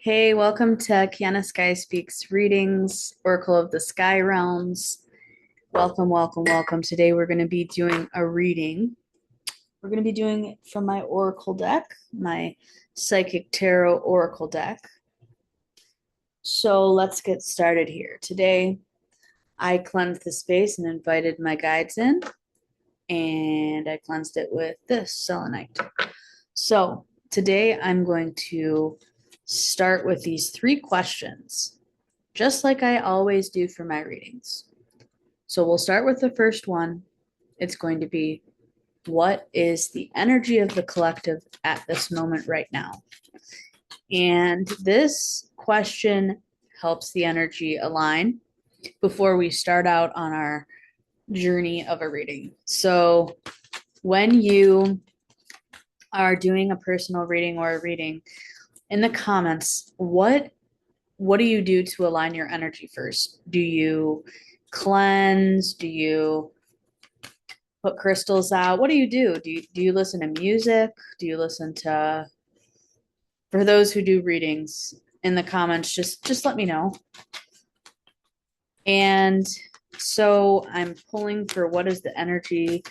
Hey, welcome to Kiana Sky Speaks Readings, Oracle of the Sky Realms. Welcome, welcome, welcome. Today we're going to be doing a reading. We're going to be doing it from my Oracle deck, my Psychic Tarot Oracle deck. So let's get started here. Today I cleansed the space and invited my guides in, and I cleansed it with this selenite. So today I'm going to start with these three questions, just like I always do for my readings. So we'll start with the first one. It's going to be, what is the energy of the collective at this moment right now? And this question helps the energy align before we start out on our journey of a reading. So when you are doing a personal reading or a reading, in the comments, what do you do to align your energy first? Do you cleanse? Do you put crystals out? What do you do? Do you listen to music? Do you listen to, for those who do readings, in the comments, just let me know. And so I'm pulling for what is the energy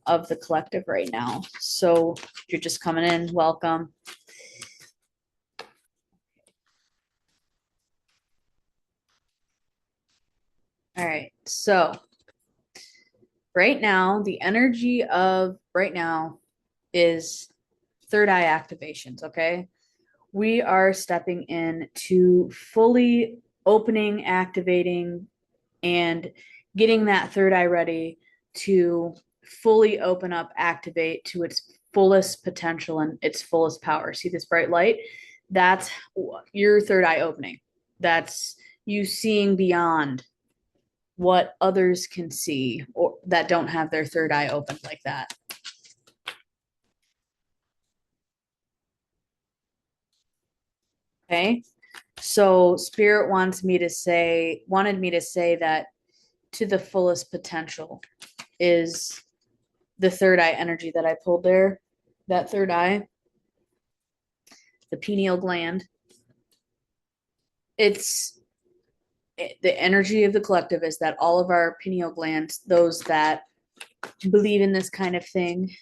of the collective right now. So if you're just coming in, welcome. All right. So right now, the energy of right now is third eye activations, okay? We are stepping in to fully opening, activating, and getting that third eye ready to fully open up, activate to its fullest potential and its fullest power. See this bright light? That's your third eye opening. That's you seeing beyond what others can see or that don't have their third eye open like that. Okay. So spirit wanted me to say that to the fullest potential is the third eye energy that I pulled there. That third eye, the pineal gland. It's the energy of the collective is that all of our pineal glands, those that believe in this kind of thing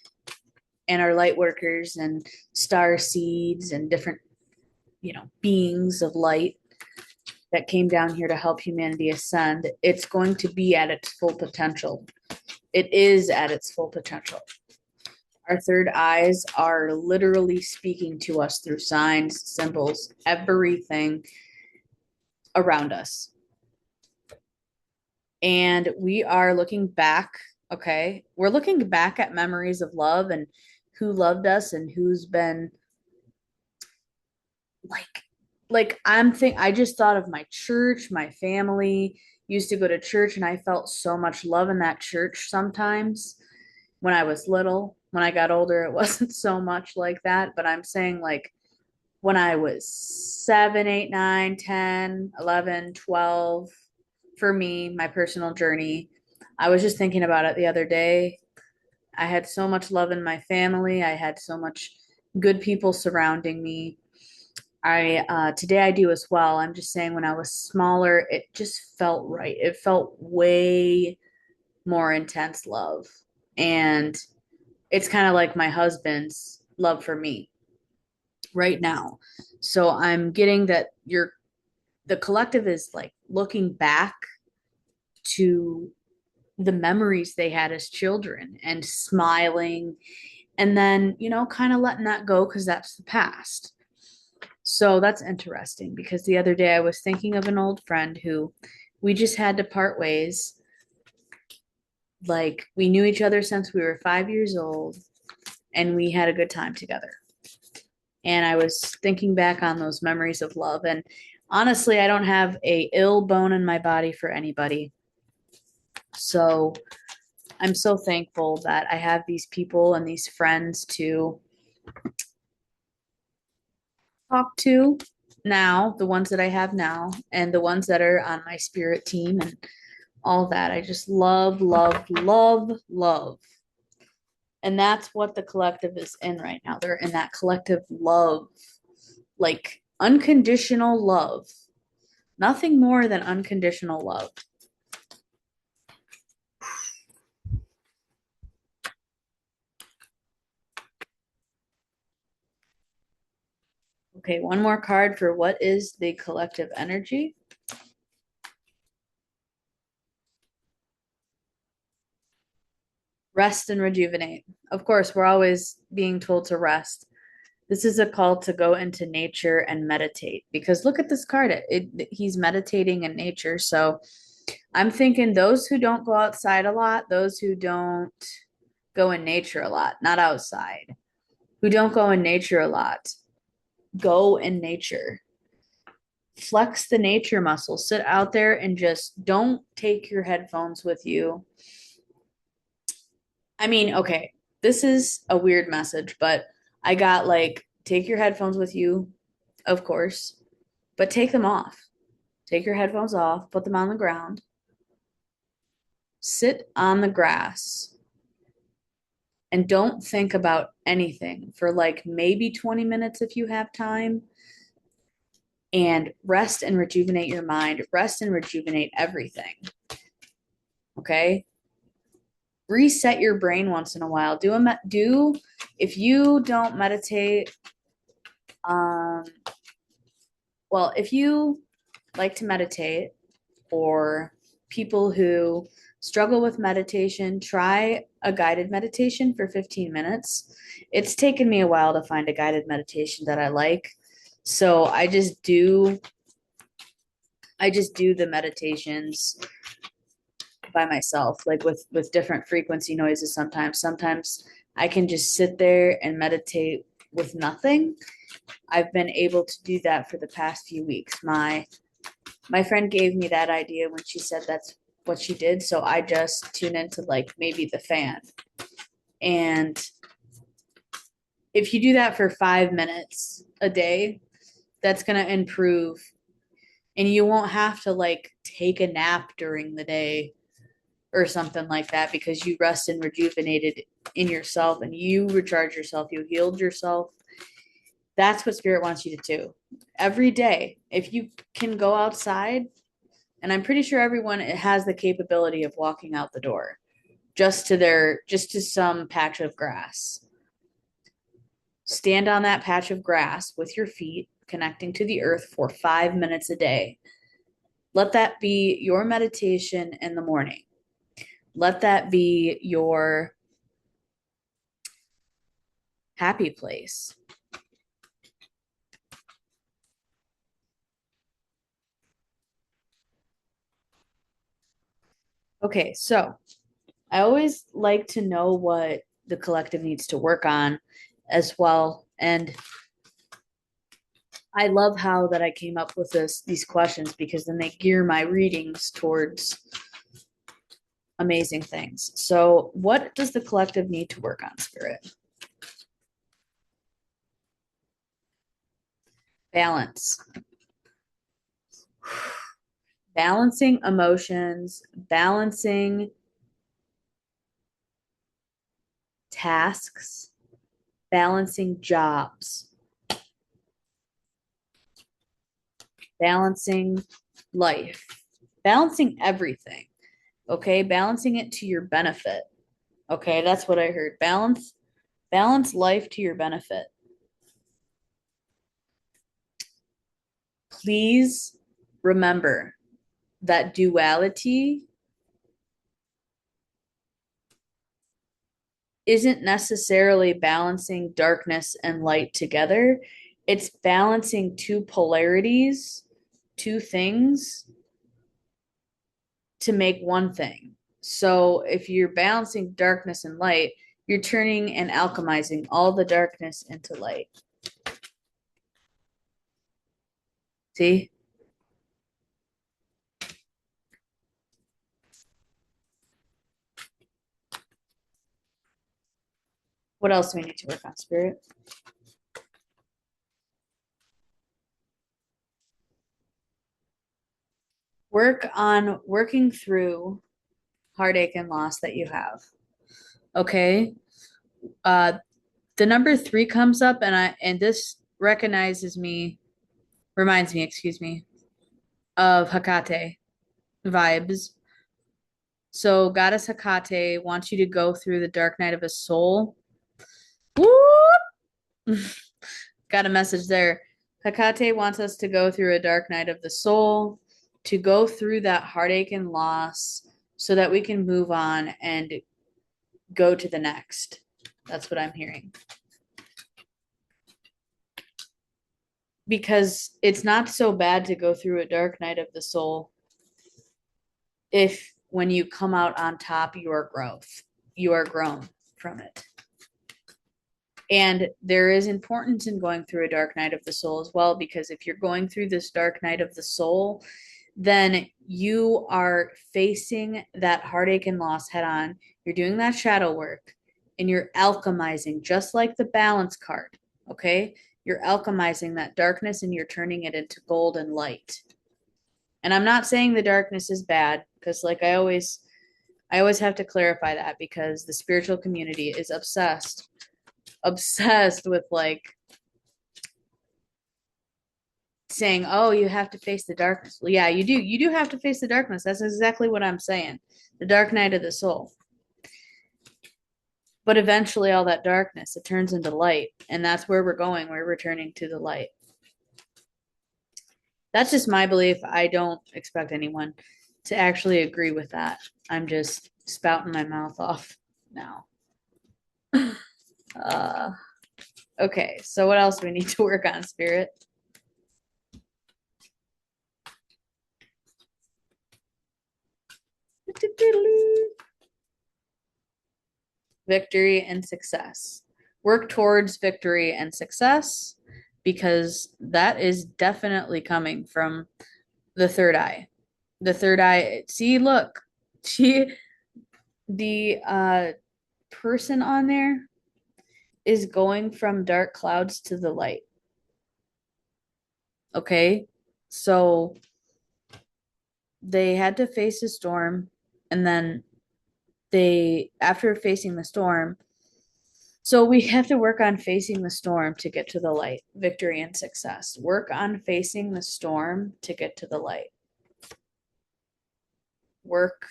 and are light workers and star seeds and different, beings of light that came down here to help humanity ascend, it's going to be at its full potential. It is at its full potential. Our third eyes are literally speaking to us through signs, symbols, everything around us. And we are looking back, okay? We're looking back at memories of love and who loved us and who's been I just thought of my church, my family used to go to church and I felt so much love in that church sometimes when I was little. When I got older, it wasn't so much like that, but I'm saying like when I was 7, 8, 9, 10, 11, 12, for me, my personal journey, I was just thinking about it the other day. I had so much love in my family. I had so much good people surrounding me. I today I do as well. I'm just saying when I was smaller, it just felt right. It felt way more intense love. And it's kind of like my husband's love for me right now. So I'm getting that the collective is like looking back to the memories they had as children and smiling and then, kind of letting that go because that's the past. So that's interesting because the other day I was thinking of an old friend who we just had to part ways. Like we knew each other since we were 5 years old and we had a good time together. And I was thinking back on those memories of love. And honestly, I don't have a ill bone in my body for anybody. So I'm so thankful that I have these people and these friends to talk to now, the ones that I have now, and the ones that are on my spirit team and all that. I just love, love, love, love. And that's what the collective is in right now. They're in that collective love, like Unconditional love. Nothing more than unconditional love. Okay, one more card for what is the collective energy? Rest and rejuvenate. Of course, we're always being told to rest. This is a call to go into nature and meditate because look at this card. He's meditating in nature. So I'm thinking those who don't go outside a lot, those who don't go in nature a lot, not outside, who don't go in nature a lot, go in nature. Flex the nature muscle. Sit out there and just don't take your headphones with you. I mean, okay, this is a weird message, but I got like, take your headphones with you, of course, but take them off. Take your headphones off, put them on the ground, sit on the grass, and don't think about anything for like maybe 20 minutes if you have time. And rest and rejuvenate your mind, rest and rejuvenate everything. Okay? Reset your brain once in a while. Do if you don't meditate, um, well, if you like to meditate or people who struggle with meditation, try a guided meditation for 15 minutes. It's taken me a while to find a guided meditation that I like. So I just do the meditations by myself, like with different frequency noises sometimes. Sometimes I can just sit there and meditate with nothing. I've been able to do that for the past few weeks. My friend gave me that idea when she said that's what she did, so I just tune into like maybe the fan. And if you do that for 5 minutes a day, that's going to improve. And you won't have to like take a nap during the day or something like that because you rest and rejuvenated in yourself and you recharge yourself, you healed yourself. That's what spirit wants you to do every day. If you can go outside, and I'm pretty sure everyone has the capability of walking out the door just to some patch of grass. Stand on that patch of grass with your feet connecting to the earth for 5 minutes a day. Let that be your meditation in the morning. Let that be your happy place. Okay, so I always like to know what the collective needs to work on as well. And I love how that I came up with these questions because then they gear my readings towards amazing things. So, what does the collective need to work on, Spirit? Balance. Balancing emotions, balancing tasks, balancing jobs, balancing life, balancing everything. Okay, balancing it to your benefit. Okay, that's what I heard. Balance life to your benefit. Please remember that duality isn't necessarily balancing darkness and light together. It's balancing two polarities, two things to make one thing. So if you're balancing darkness and light, you're turning and alchemizing all the darkness into light. See? What else do we need to work on, Spirit? Work on working through heartache and loss that you have. Okay? Uh the number 3 comes up and this recognizes me reminds me, excuse me, of Hecate vibes. So Goddess Hecate wants you to go through the dark night of the soul. Whoop! Got a message there. Hecate wants us to go through a dark night of the soul, to go through that heartache and loss so that we can move on and go to the next. That's what I'm hearing. Because it's not so bad to go through a dark night of the soul if when you come out on top, you are growth. You are grown from it. And there is importance in going through a dark night of the soul as well, because if you're going through this dark night of the soul, then you are facing that heartache and loss head on. You're doing that shadow work and you're alchemizing, just like the balance card. Okay. You're alchemizing that darkness and you're turning it into gold and light. And I'm not saying the darkness is bad, because like I always have to clarify that, because the spiritual community is obsessed with like saying, "Oh, you have to face the darkness." Well, yeah, you do. You do have to face the darkness. That's exactly what I'm saying. The dark night of the soul. But eventually all that darkness, it turns into light, and that's where we're going. We're returning to the light. That's just my belief. I don't expect anyone to actually agree with that. I'm just spouting my mouth off now. Uh, okay, so what else do we need to work on, Spirit? Victory and success. Work towards victory and success, because that is definitely coming from the third eye. The third eye, see, look, she, the person on there is going from dark clouds to the light. Okay, so they had to face a storm, and then they, after facing the storm, so we have to work on facing the storm to get to the light, victory and success. Work on facing the storm to get to the light. Work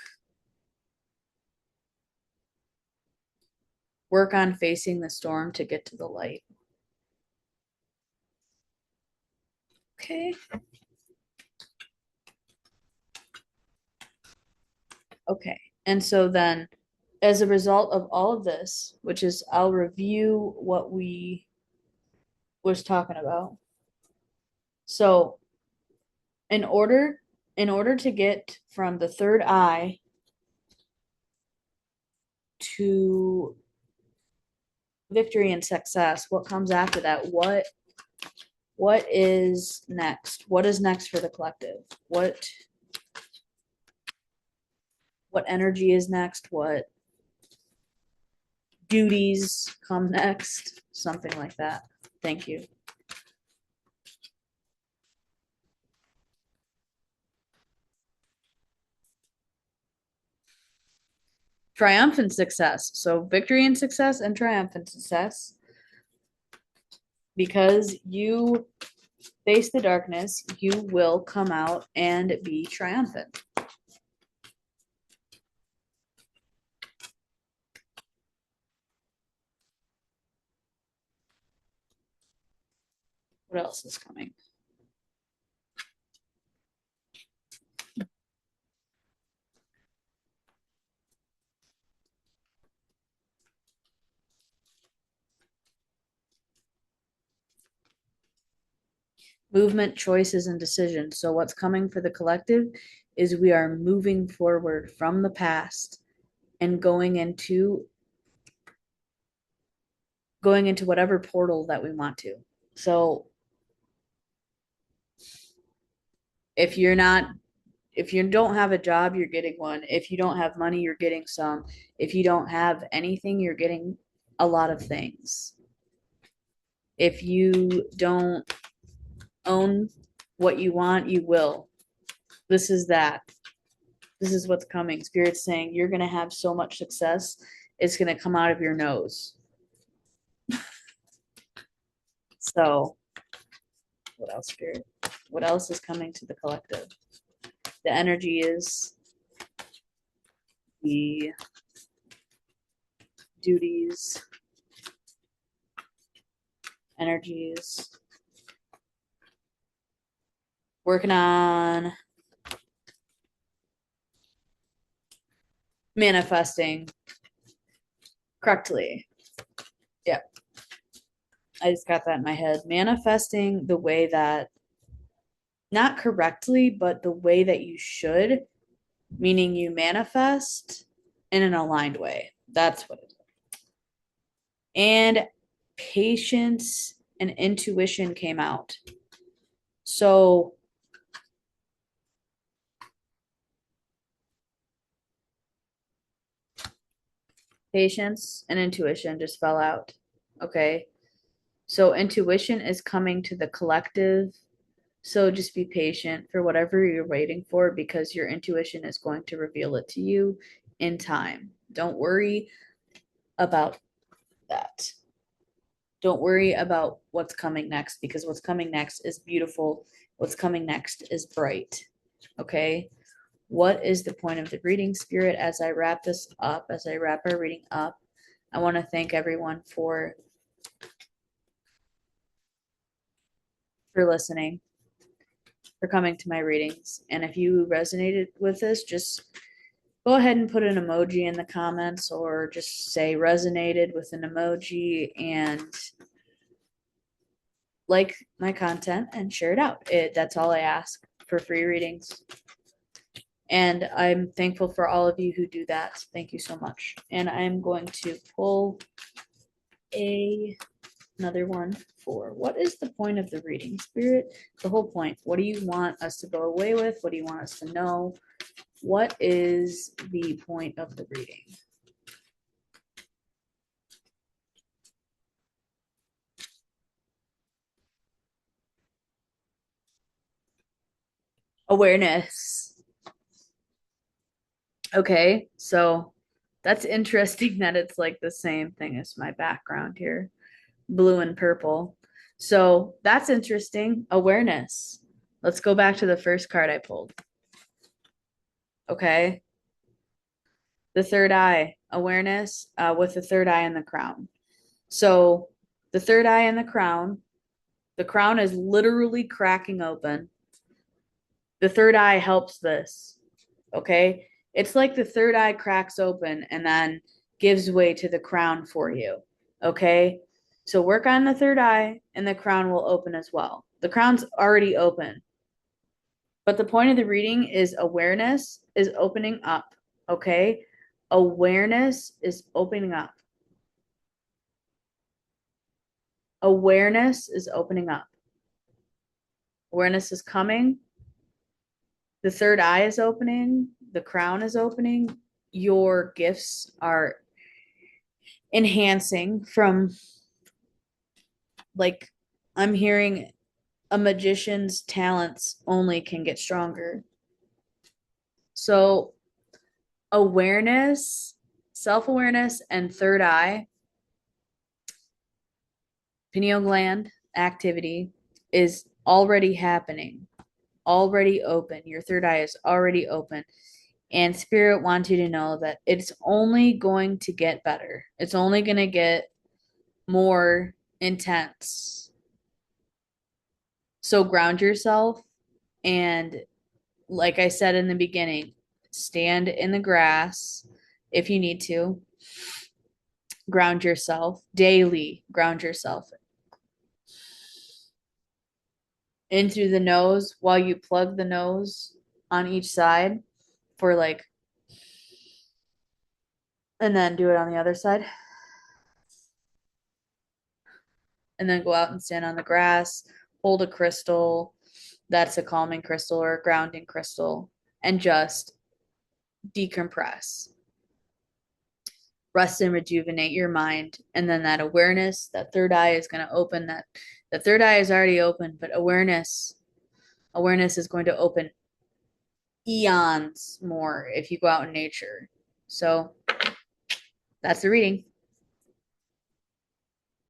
work on facing the storm to get to the light. Okay. Okay. And so then, as a result of all of this, which is I'll review what we was talking about. So, in order in order to get from the third eye to victory and success, what comes after that? What is next? What is next for the collective? What energy is next? What duties come next? Something like that. Thank you. Triumphant success. So victory and success and triumphant success. Because you face the darkness, you will come out and be triumphant. What else is coming? Movement, choices, and decisions. So what's coming for the collective is we are moving forward from the past and going into whatever portal that we want to. So if you're not if you don't have a job, you're getting one. If you don't have money, you're getting some. If you don't have anything, you're getting a lot of things. If you don't own what you want, you will. This is that. This is what's coming. Spirit's saying you're going to have so much success, it's going to come out of your nose. So, what else, Spirit? What else is coming to the collective? The energy is the duties, energies, working on manifesting correctly. Yeah, I just got that in my head. Manifesting the way that, not correctly, but the way that you should, meaning you manifest in an aligned way. That's what it is. And patience and intuition came out. So patience and intuition just fell out. Okay. So intuition is coming to the collective. So just be patient for whatever you're waiting for because your intuition is going to reveal it to you in time. Don't worry about that. Don't worry about what's coming next because what's coming next is beautiful. What's coming next is bright. Okay. What is the point of the reading, Spirit? As I wrap this up, as I wrap our reading up, I want to thank everyone for listening, for coming to my readings. And if you resonated with this, just go ahead and put an emoji in the comments or just say resonated with an emoji and like my content and share it out. That's all I ask for free readings. And I'm thankful for all of you who do that. Thank you so much. And I'm going to pull another one for what is the point of the reading, Spirit? The whole point. What do you want us to go away with? What do you want us to know? What is the point of the reading? Awareness. Okay, so that's interesting that it's like the same thing as my background here, blue and purple. So that's interesting. Awareness. Let's go back to the first card I pulled. Okay. The third eye, awareness with the third eye in the crown. So the third eye in the crown is literally cracking open. The third eye helps this. Okay. It's like the third eye cracks open and then gives way to the crown for you. Okay. So work on the third eye and the crown will open as well. The crown's already open. But the point of the reading is awareness is opening up. Okay. Awareness is opening up. Awareness is opening up. Awareness is coming. The third eye is opening. The crown is opening. Your gifts are enhancing from, like, I'm hearing a magician's talents only can get stronger. So awareness, self-awareness, and third eye, pineal gland activity is already happening, already open. Your third eye is already open. And Spirit wants you to know that it's only going to get better. It's only going to get more intense. So ground yourself and, like I said in the beginning, stand in the grass if you need to. Ground yourself daily. Ground yourself in through the nose while you plug the nose on each side for like, and then do it on the other side. And then go out and stand on the grass, hold a crystal that's a calming crystal or a grounding crystal, and just decompress. Rest and rejuvenate your mind. And then that awareness, that third eye is going to open. That the third eye is already open, but awareness is going to open eons more if you go out in nature. So that's the reading.